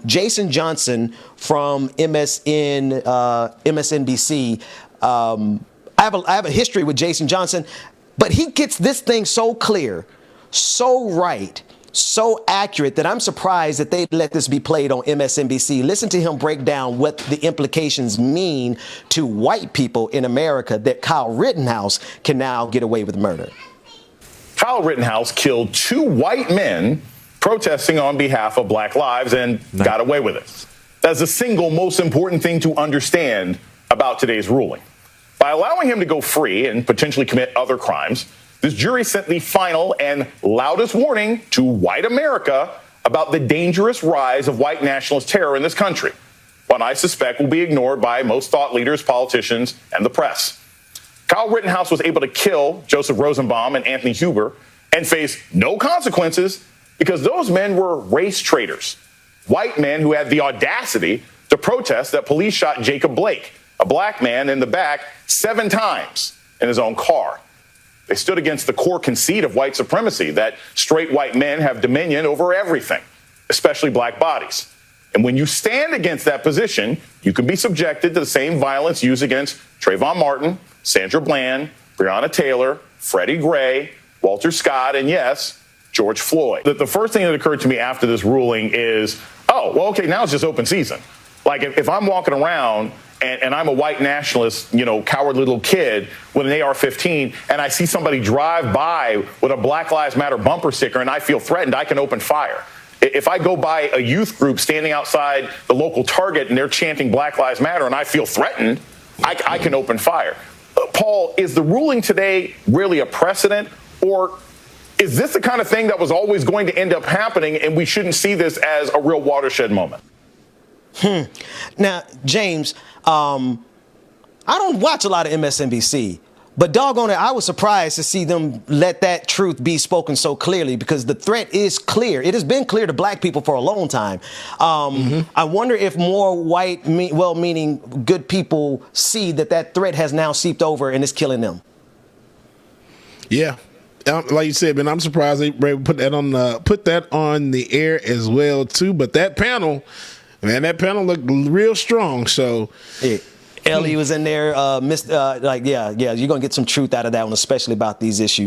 Jason Johnson from MSNBC. I have a history with Jason Johnson, but he gets this thing so clear, so right, so accurate that I'm surprised that they let this be played on MSNBC. Listen to him break down what the implications mean to white people in America that Kyle Rittenhouse can now get away with murder. Kyle Rittenhouse killed 2 white men protesting on behalf of Black lives and got away with it. That's the single most important thing to understand about today's ruling. By allowing him to go free and potentially commit other crimes, this jury sent the final and loudest warning to white America about the dangerous rise of white nationalist terror in this country, one I suspect will be ignored by most thought leaders, politicians, and the press. Kyle Rittenhouse was able to kill Joseph Rosenbaum and Anthony Huber and face no consequences because those men were race traitors, white men who had the audacity to protest that police shot Jacob Blake, a black man, in the back 7 times in his own car. They stood against the core conceit of white supremacy that straight white men have dominion over everything, especially black bodies. And when you stand against that position, you can be subjected to the same violence used against Trayvon Martin, Sandra Bland, Breonna Taylor, Freddie Gray, Walter Scott, and yes, George Floyd. The first thing that occurred to me after this ruling is, oh, well, okay, now it's just open season. Like if I'm walking around and I'm a white nationalist, coward little kid with an AR-15, and I see somebody drive by with a Black Lives Matter bumper sticker and I feel threatened, I can open fire. If I go by a youth group standing outside the local Target and they're chanting Black Lives Matter and I feel threatened, I can open fire. Paul, is the ruling today really a precedent, or is this the kind of thing that was always going to end up happening and we shouldn't see this as a real watershed moment? Now, James, I don't watch a lot of MSNBC, but doggone it, I was surprised to see them let that truth be spoken so clearly, because the threat is clear. It has been clear to black people for a long time. I wonder if more white, well-meaning, good people see that threat has now seeped over and is killing them. Yeah. Like you said, man, I'm surprised they put that on the air as well too. But that panel, man, looked real strong. So Ellie was in there, you're gonna get some truth out of that one, especially about these issues.